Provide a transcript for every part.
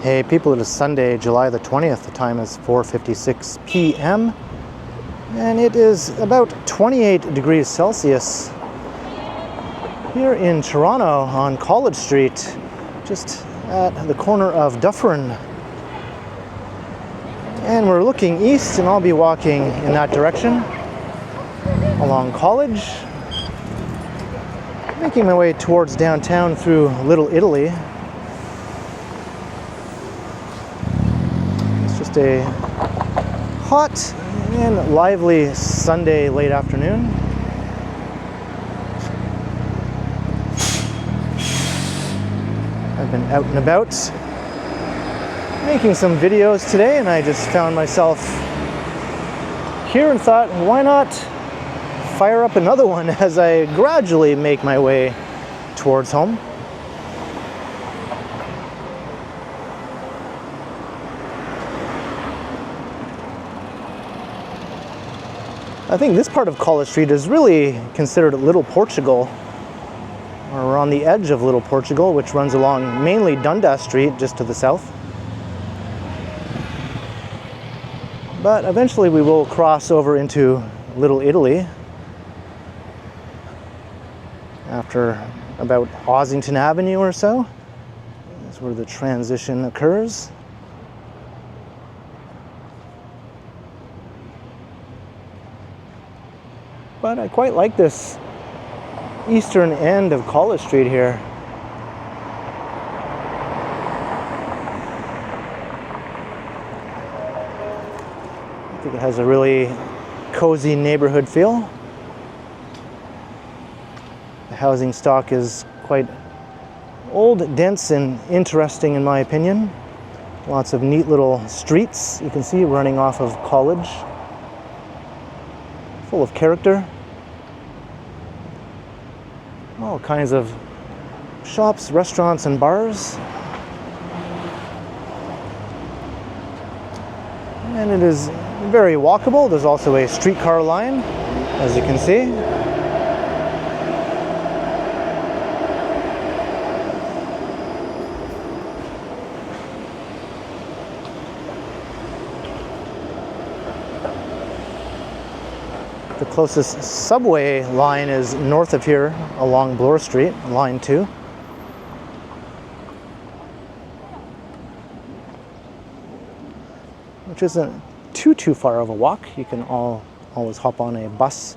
Hey people, it is Sunday, July the 20th. The time is 4:56 p.m. and it is about 28 degrees Celsius here in Toronto on College Street, just at the corner of Dufferin. And we're looking east, and I'll be walking in that direction along College, making my way towards downtown through Little Italy. Just a hot and lively Sunday late afternoon. I've been out and about making some videos today, and I just found myself here and thought, why not fire up another one as I gradually make my way towards home. I think this part of College Street is really considered Little Portugal, or we're on the edge of Little Portugal, which runs along mainly Dundas Street just to the south. But eventually we will cross over into Little Italy after about Ossington Avenue or so. That's where the transition occurs. But I quite like this eastern end of College Street here. I think it has a really cozy neighborhood feel. The housing stock is quite old, dense, and interesting in my opinion. Lots of neat little streets you can see running off of College. Full of character. All kinds of shops, restaurants, and bars. And it is very walkable. There's also a streetcar line, as you can see. The closest subway line is north of here along Bloor Street, line 2. Which isn't too far of a walk. You can always hop on a bus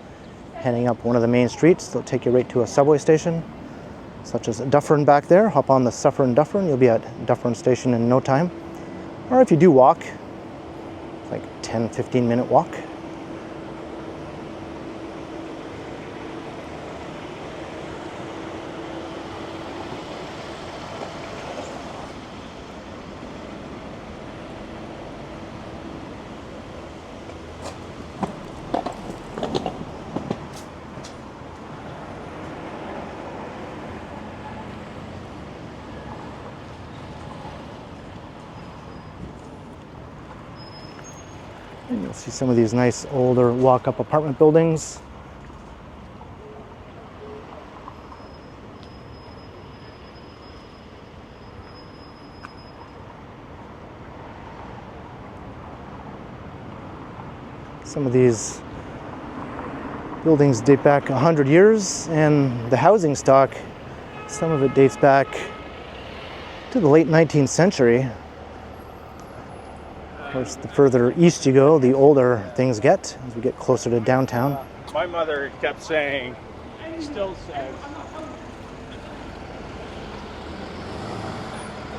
heading up one of the main streets. They'll take you right to a subway station, such as Dufferin back there. Hop on the Dufferin, you'll be at Dufferin Station in no time. Or if you do walk, it's like 10-15 minute walk. And you'll see some of these nice older walk-up apartment buildings. Some of these buildings date back 100 years, and the housing stock, some of it dates back to the late 19th century. Of course, the further east you go, the older things get as we get closer to downtown. My mother kept saying, still says.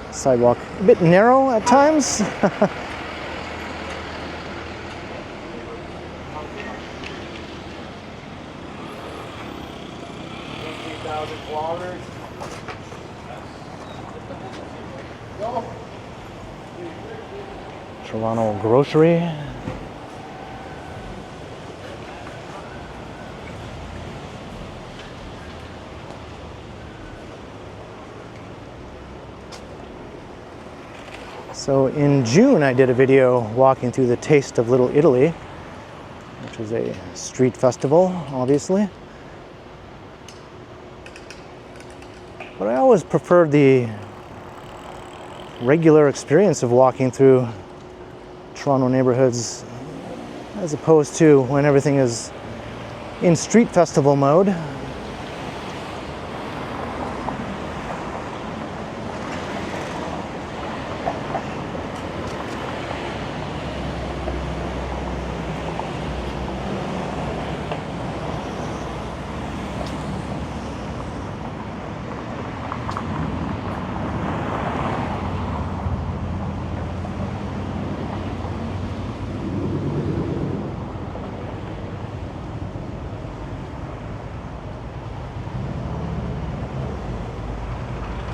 Sidewalk a bit narrow at times. 15,000 kilometers. Toronto grocery. So in June I did a video walking through the Taste of Little Italy, which is a street festival, obviously. But I always preferred the regular experience of walking through Toronto neighborhoods, as opposed to when everything is in street festival mode.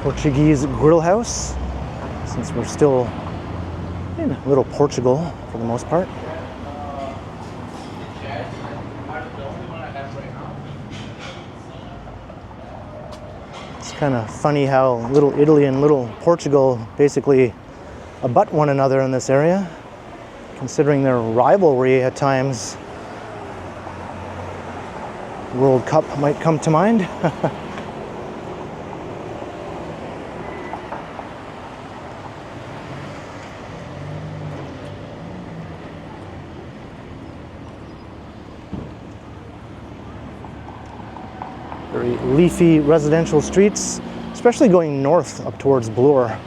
Portuguese grill house, since we're still in little Portugal for the most part. It's kind of funny how Little Italy and Little Portugal basically abut one another in this area, considering their rivalry at times. World Cup might come to mind. Very leafy residential streets, especially going north up towards Bloor.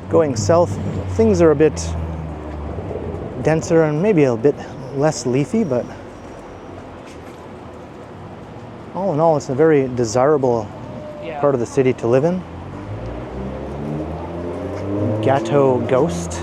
Going south, things are a bit denser and maybe a bit less leafy, but all in all, it's a very desirable part of the city to live in. Gato Ghost.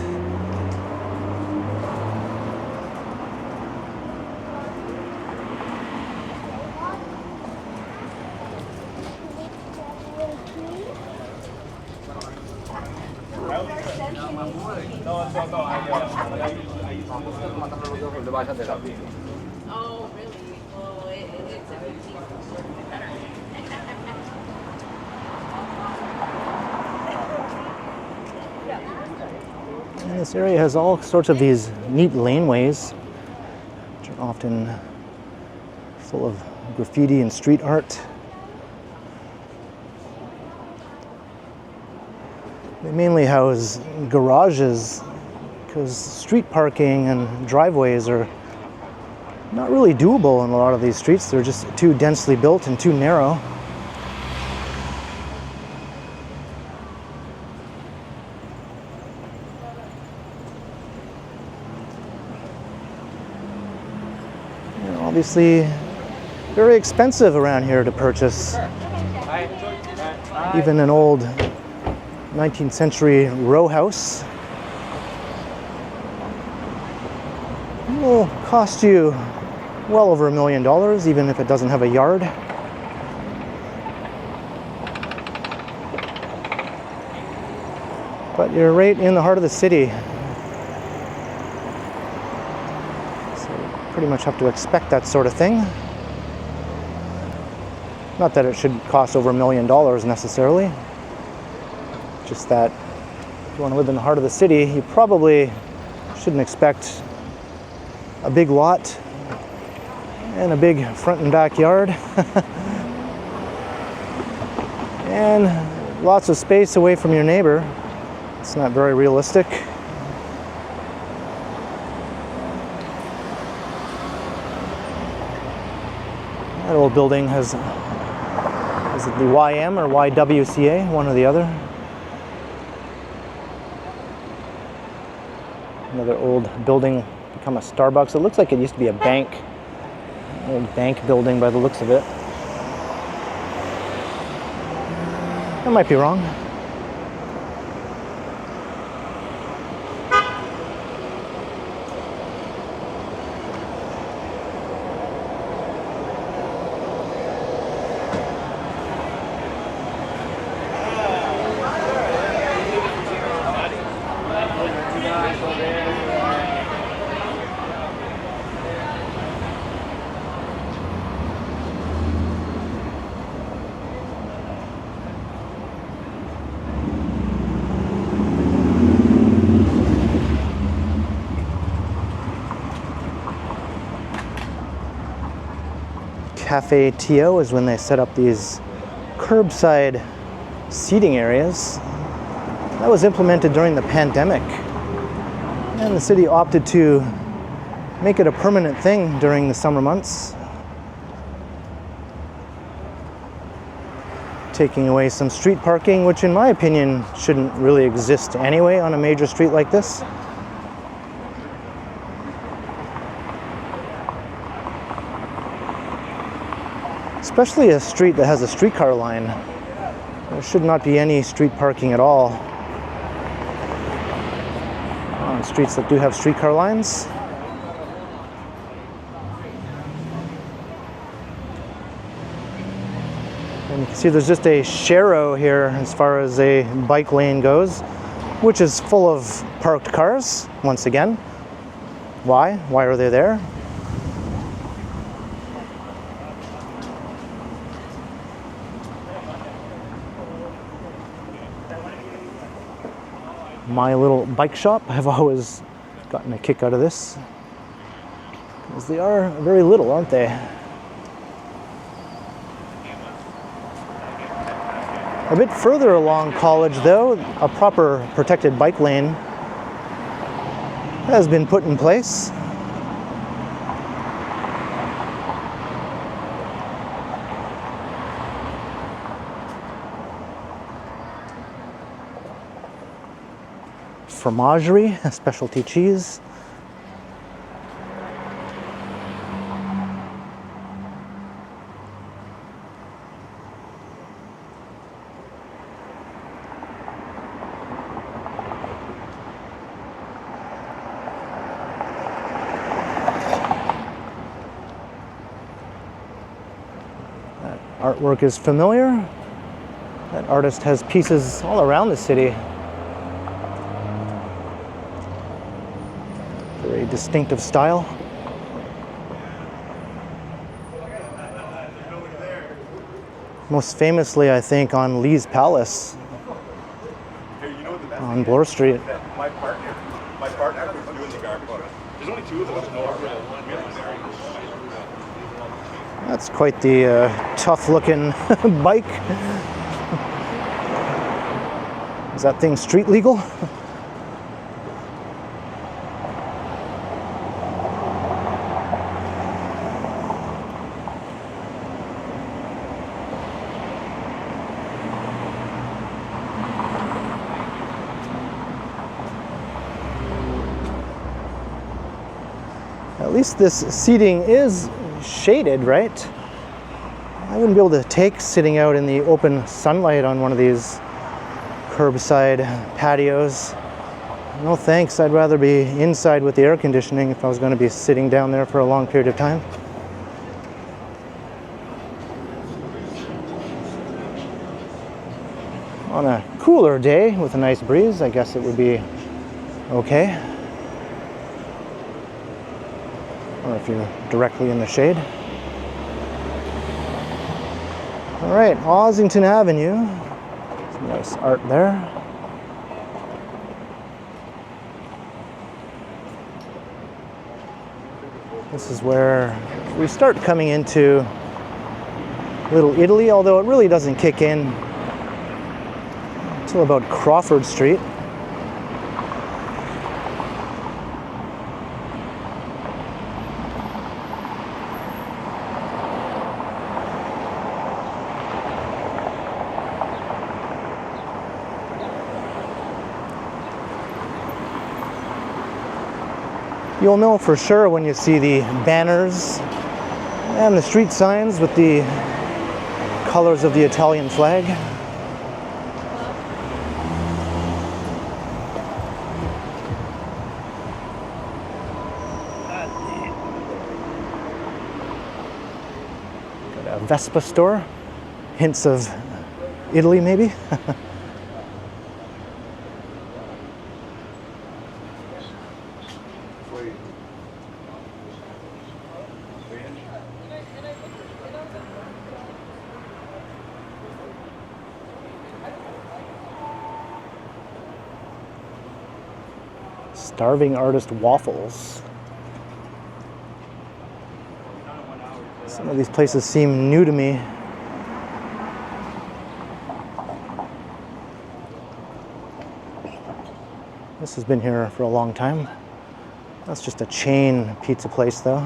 Oh, really? Well, it's a 15. And this area has all sorts of these neat laneways, which are often full of graffiti and street art. They mainly house garages because street parking and driveways are not really doable in a lot of these streets. They're just too densely built and too narrow. And obviously, very expensive around here to purchase. Even an old 19th century row house will cost you well over $1 million, even if it doesn't have a yard. But you're right in the heart of the city, so you pretty much have to expect that sort of thing. Not that it should cost over $1 million necessarily, just that if you want to live in the heart of the city, you probably shouldn't expect a big lot and a big front and backyard and lots of space away from your neighbor. It's not very realistic. That old building has, is it the YM or YWCA, one or the other? Another old building become a Starbucks. It looks like it used to be a bank, an old bank building by the looks of it. I might be wrong. Cafe TO is when they set up these curbside seating areas. That was implemented during the pandemic, and the city opted to make it a permanent thing during the summer months, taking away some street parking, which in my opinion shouldn't really exist anyway on a major street like this. Especially a street that has a streetcar line. There should not be any street parking at all on streets that do have streetcar lines. And you can see there's just a sharrow here as far as a bike lane goes, which is full of parked cars, once again. Why? Why are they there? My little bike shop, I've always gotten a kick out of this, because they are very little, aren't they? A bit further along College, though, a proper protected bike lane has been put in place. Fromagerie, a specialty cheese. That artwork is familiar. That artist has pieces all around the city. Very distinctive style. Most famously, I think, on Lee's Palace on Bloor Street. My partner was doing the garbage. There's only two of us. That's quite the tough-looking bike. Is that thing street legal? At least this seating is shaded, right? I wouldn't be able to take sitting out in the open sunlight on one of these curbside patios. No thanks, I'd rather be inside with the air conditioning if I was going to be sitting down there for a long period of time. On a cooler day with a nice breeze, I guess it would be okay. Or if you're directly in the shade. All right, Ossington Avenue. Some nice art there. This is where we start coming into Little Italy, although it really doesn't kick in until about Crawford Street. You'll know for sure when you see the banners and the street signs with the colors of the Italian flag. Got a Vespa store, hints of Italy maybe. Starving Artist Waffles. Some of these places seem new to me. This has been here for a long time. That's just a chain pizza place though.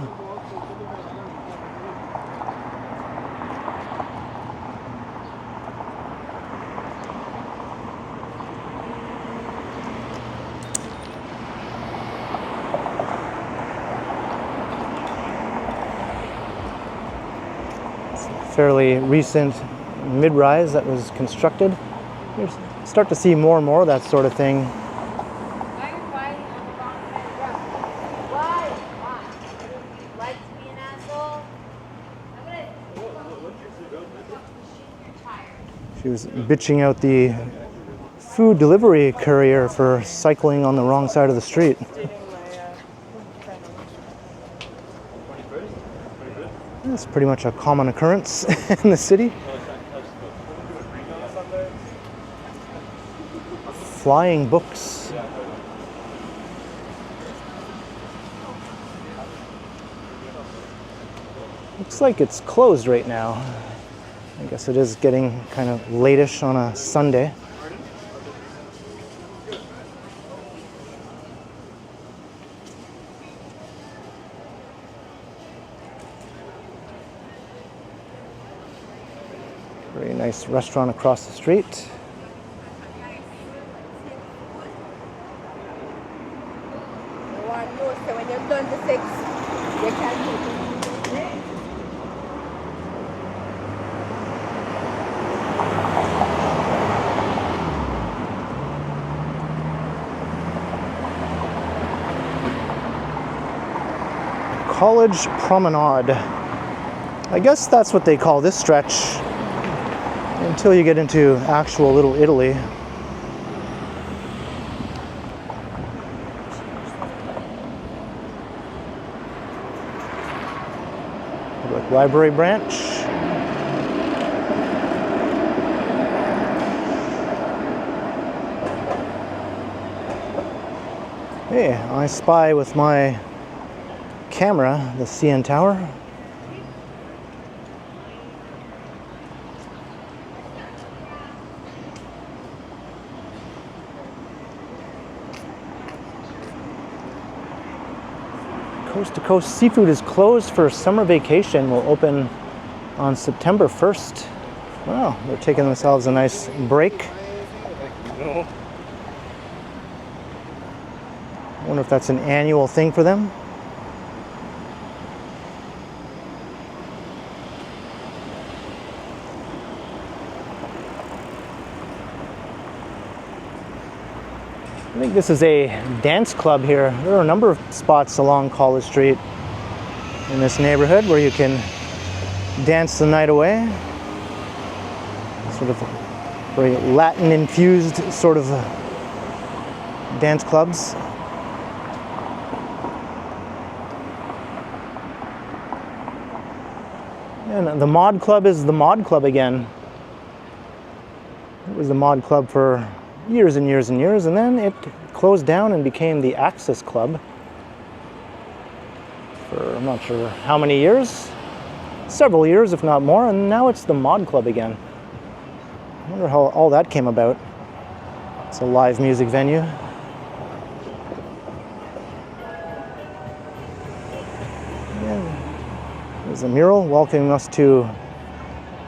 Fairly recent mid-rise that was constructed. You start to see more and more of that sort of thing. Why are you fighting on the wrong side of the road? Why? Why? You'd like to be an asshole? I'm gonna She was bitching out the food delivery courier for cycling on the wrong side of the street. It's pretty much a common occurrence in the city. Flying books. Looks like it's closed right now. I guess it is getting kind of late-ish on a Sunday. Very nice restaurant across the street. So when you've done the 6, you can take it. College Promenade. I guess that's what they call this stretch until you get into actual Little Italy. Public Library branch. Hey, I spy with my camera the CN Tower. Coast to Coast Seafood is closed for summer vacation. Will open on September 1st. Wow, they're taking themselves a nice break. I wonder if that's an annual thing for them. I think this is a dance club here. There are a number of spots along College Street in this neighborhood where you can dance the night away. Sort of very Latin-infused sort of dance clubs. And the Mod Club is the Mod Club again. It was the Mod Club for years and years and years, and then it closed down and became the Access Club for I'm not sure how many years, several years if not more, and now it's the Mod Club again. I wonder how all that came about. It's a live music venue. Yeah. There's a mural welcoming us to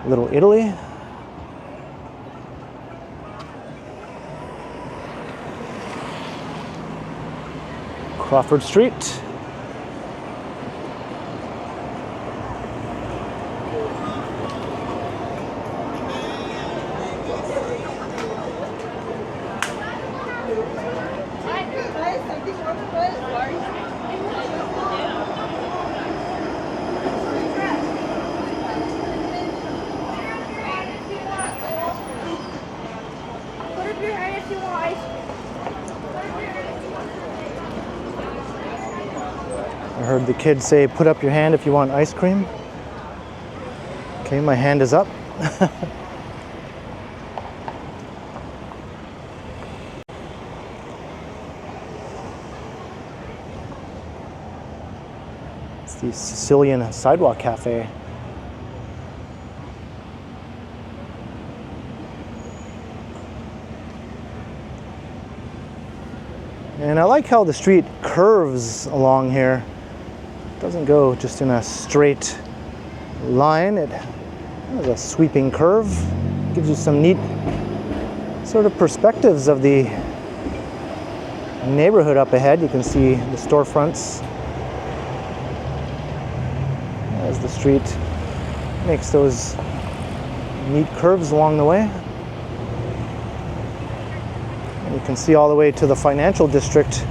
Little Italy. Crawford Street. I heard the kids say, put up your hand if you want ice cream. Okay, my hand is up. It's the Sicilian Sidewalk Cafe. And I like how the street curves along here. It doesn't go just in a straight line. It has a sweeping curve. Gives you some neat sort of perspectives of the neighborhood up ahead. You can see the storefronts as the street makes those neat curves along the way. And you can see all the way to the financial district,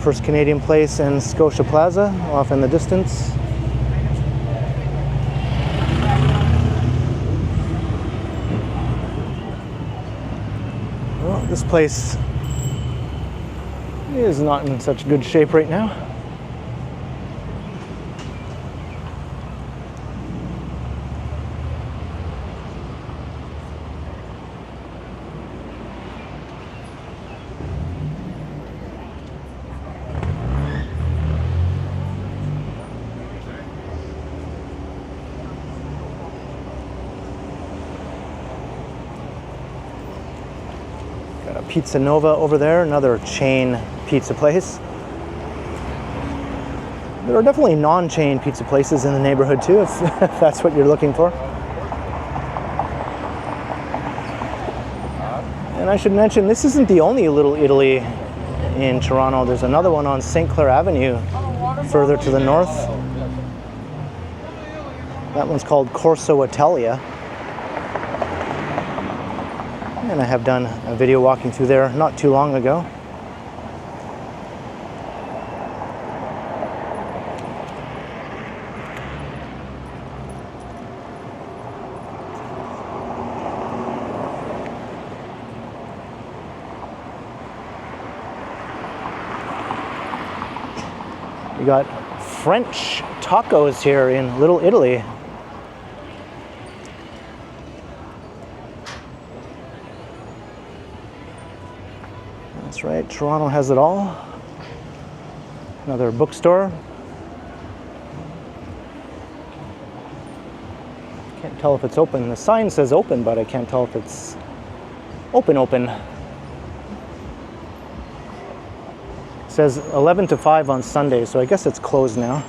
First Canadian Place and Scotia Plaza off in the distance. Well, this place is not in such good shape right now. Got a Pizza Nova over there, another chain pizza place. There are definitely non-chain pizza places in the neighborhood too, if that's what you're looking for. And I should mention, this isn't the only Little Italy in Toronto. There's another one on St. Clair Avenue, further to the north. That one's called Corso Italia. And I have done a video walking through there not too long ago. We got French tacos here in Little Italy. That's right, Toronto has it all. Another bookstore. Can't tell if it's open. The sign says open, but I can't tell if it's open. It says 11 to 5 on Sunday, so I guess it's closed now.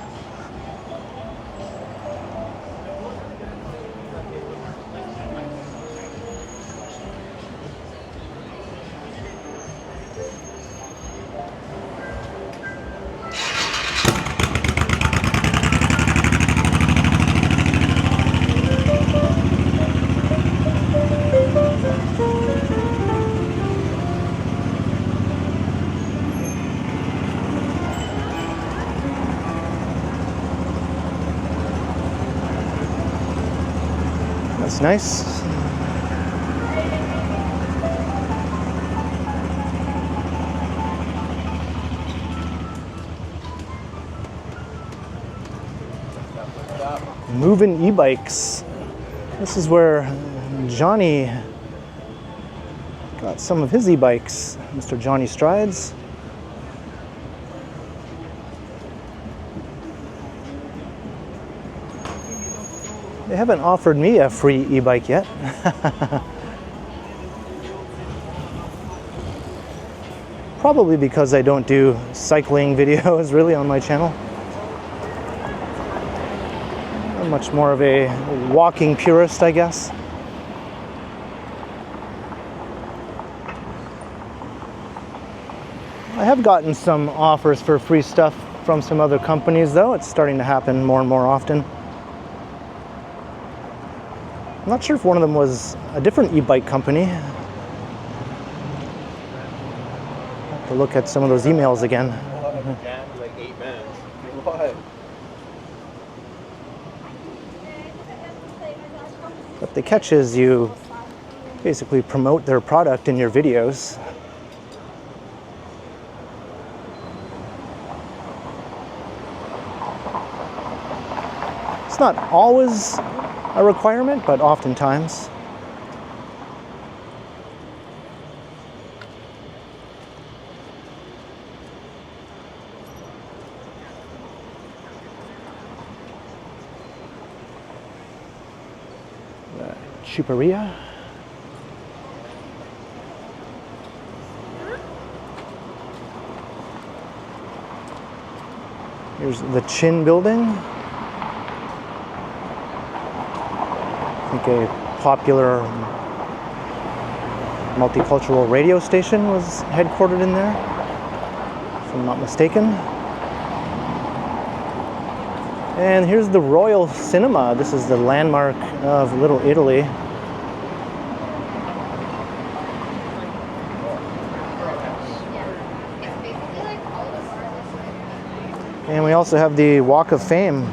That's nice. Moving e-bikes. This is where Johnny got some of his e-bikes. Mr. Johnny Strides. They haven't offered me a free e-bike yet. Probably because I don't do cycling videos really on my channel. I'm much more of a walking purist, I guess. I have gotten some offers for free stuff from some other companies though. It's starting to happen more and more often. I'm not sure if one of them was a different e-bike company. I'll have to look at some of those emails again. Like 8 minutes. What? But the catch is you basically promote their product in your videos. It's not always a requirement, but oftentimes. Chuperia. Here's the Chin building. I think a popular multicultural radio station was headquartered in there, if I'm not mistaken. And here's the Royal Cinema. This is the landmark of Little Italy. And we also have the Walk of Fame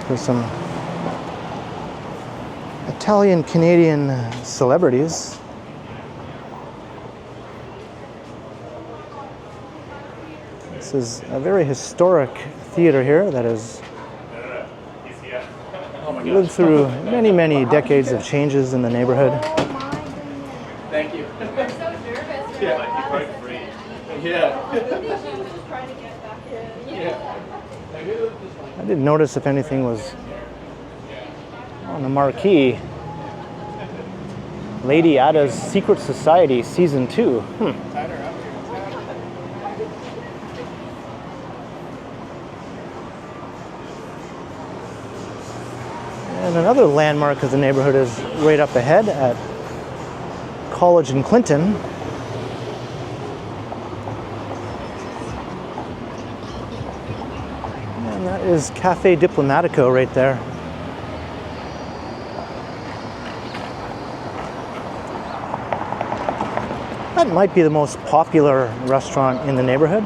for some Italian-Canadian celebrities. This is a very historic theater here that has lived through many, many decades of changes in the neighborhood. Thank you. I'm so nervous. Yeah, quite free. Yeah. I didn't notice if anything was on the marquee. Lady Ada's Secret Society Season 2. And another landmark of the neighborhood is right up ahead at College in Clinton. And that is Cafe Diplomatico right there. That might be the most popular restaurant in the neighborhood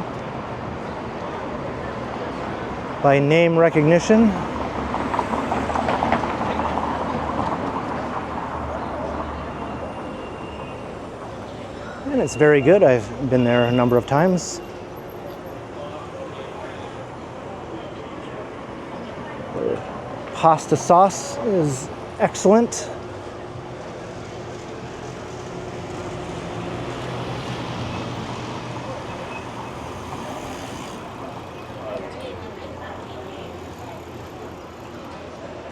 by name recognition. And it's very good. I've been there a number of times. The pasta sauce is excellent.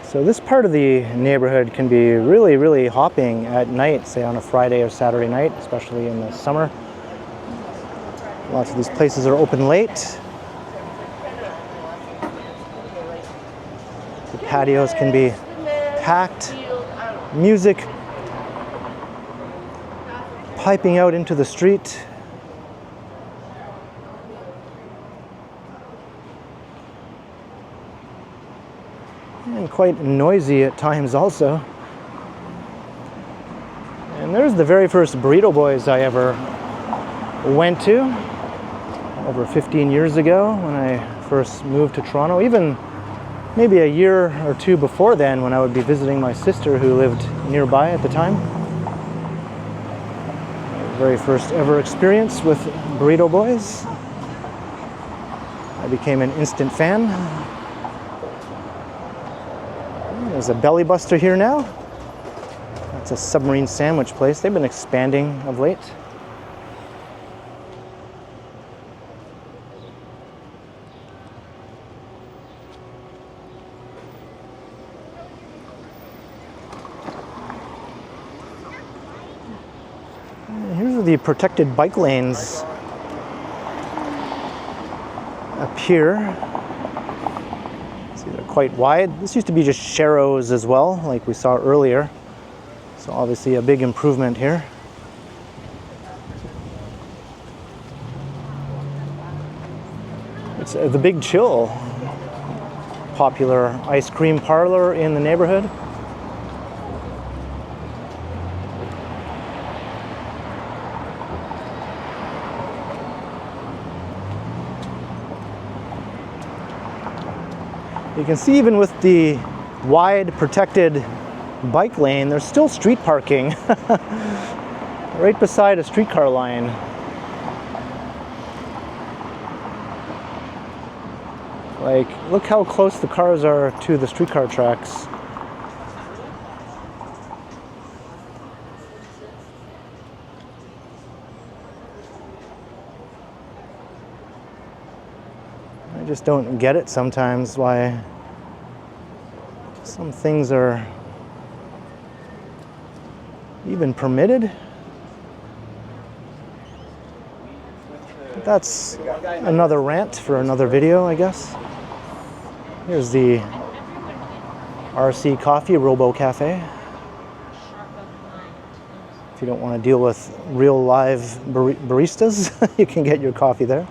So this part of the neighborhood can be really, really hopping at night, say on a Friday or Saturday night, especially in the summer. Lots of these places are open late. The patios can be packed. Music piping out into the street. And quite noisy at times also. And there's the very first Burrito Boys I ever went to over 15 years ago when I first moved to Toronto. Even maybe a year or two before then when I would be visiting my sister who lived nearby at the time. My very first ever experience with Burrito Boys. I became an instant fan. There's a Belly Buster here now. That's a submarine sandwich place. They've been expanding of late. And here's the protected bike lanes up here. They're quite wide. This used to be just sharrows as well, like we saw earlier. So obviously a big improvement here. It's the Big Chill, popular ice cream parlor in the neighborhood. You can see even with the wide protected bike lane, there's still street parking right beside a streetcar line. Like, look how close the cars are to the streetcar tracks. I just don't get it sometimes why some things are even permitted. that's another rant for another video, I guess. Here's the RC Coffee Robo Cafe. If you don't want to deal with real live baristas, you can get your coffee there.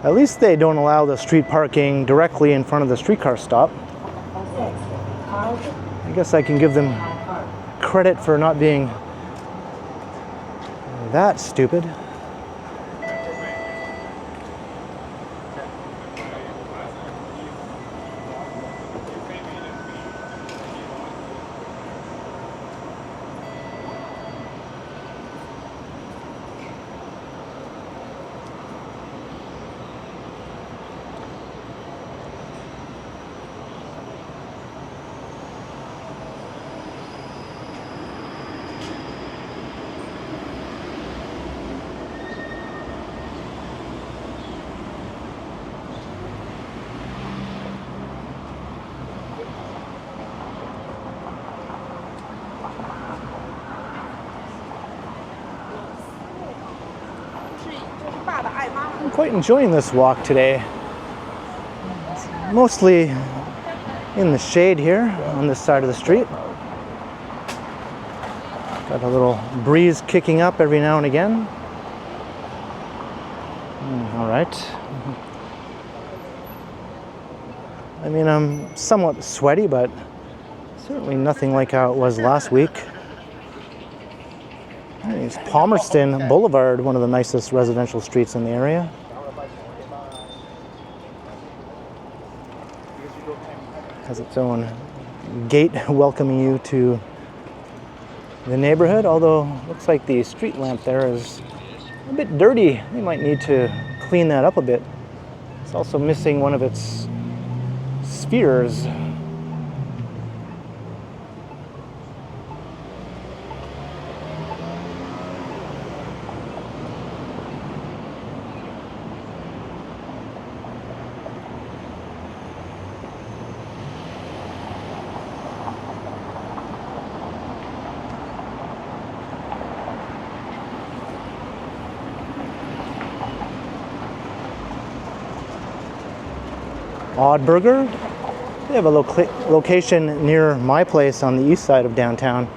At least they don't allow the street parking directly in front of the streetcar stop. I guess I can give them credit for not being that stupid. I'm quite enjoying this walk today. It's mostly in the shade here on this side of the street. Got a little breeze kicking up every now and again. All right. I mean, I'm somewhat sweaty, but certainly nothing like how it was last week. It's Palmerston Boulevard, one of the nicest residential streets in the area. Has its own gate welcoming you to the neighborhood, although looks like the street lamp there is a bit dirty. They might need to clean that up a bit. It's also missing one of its spheres. Odd Burger. They have a location near my place on the east side of downtown.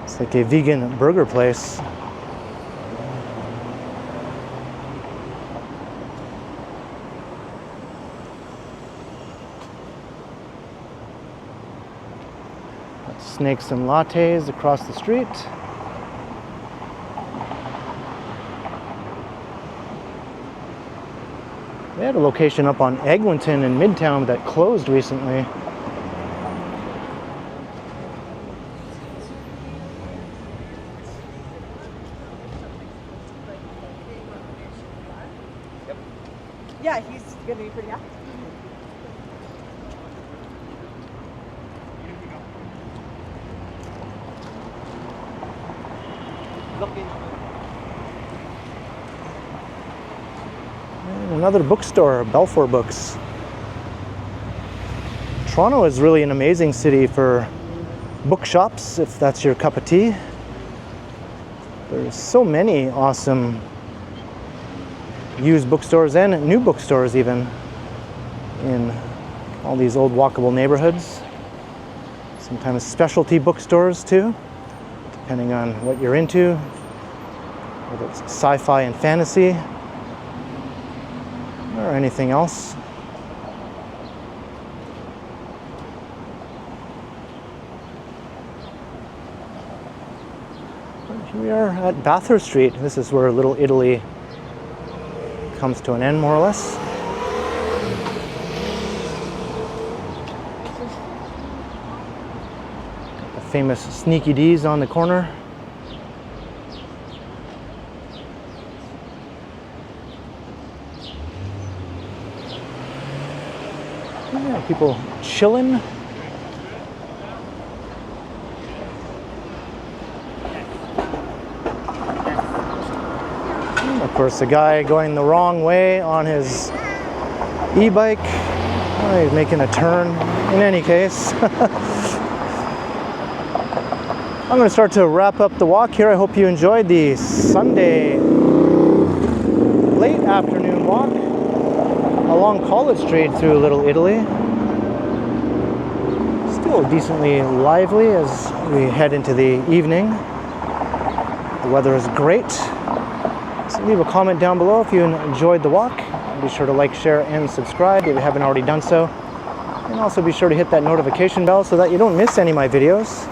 It's like a vegan burger place. Snakes and lattes across the street. They had a location up on Eglinton in Midtown that closed recently. Yeah, he's going to be pretty active. And another bookstore, Balfour Books. Toronto is really an amazing city for bookshops, if that's your cup of tea. There's so many awesome used bookstores and new bookstores even in all these old walkable neighborhoods. Sometimes specialty bookstores too, depending on what you're into, whether it's sci-fi and fantasy or anything else. Here we are at Bathurst Street. This is where Little Italy comes to an end, more or less. The famous Sneaky D's on the corner. Yeah, people chilling. Of course, the guy going the wrong way on his e-bike. Oh, he's making a turn. In any case, I'm going to start to wrap up the walk here. I hope you enjoyed the Sunday late afternoon walk along College Street through Little Italy. Still decently lively as we head into the evening. The weather is great. So leave a comment down below if you enjoyed the walk. Be sure to like, share, and subscribe if you haven't already done so. And also be sure to hit that notification bell so that you don't miss any of my videos.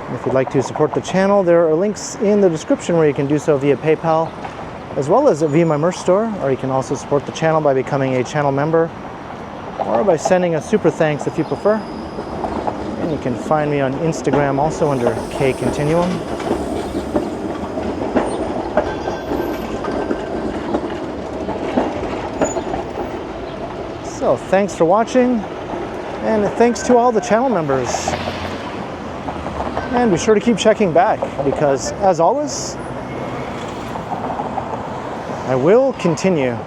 And if you'd like to support the channel, there are links in the description where you can do so via PayPal, as well as via my merch store, or you can also support the channel by becoming a channel member, or by sending a super thanks if you prefer. And you can find me on Instagram also under KContinuum. So thanks for watching, and thanks to all the channel members. And be sure to keep checking back, because as always, I will continue.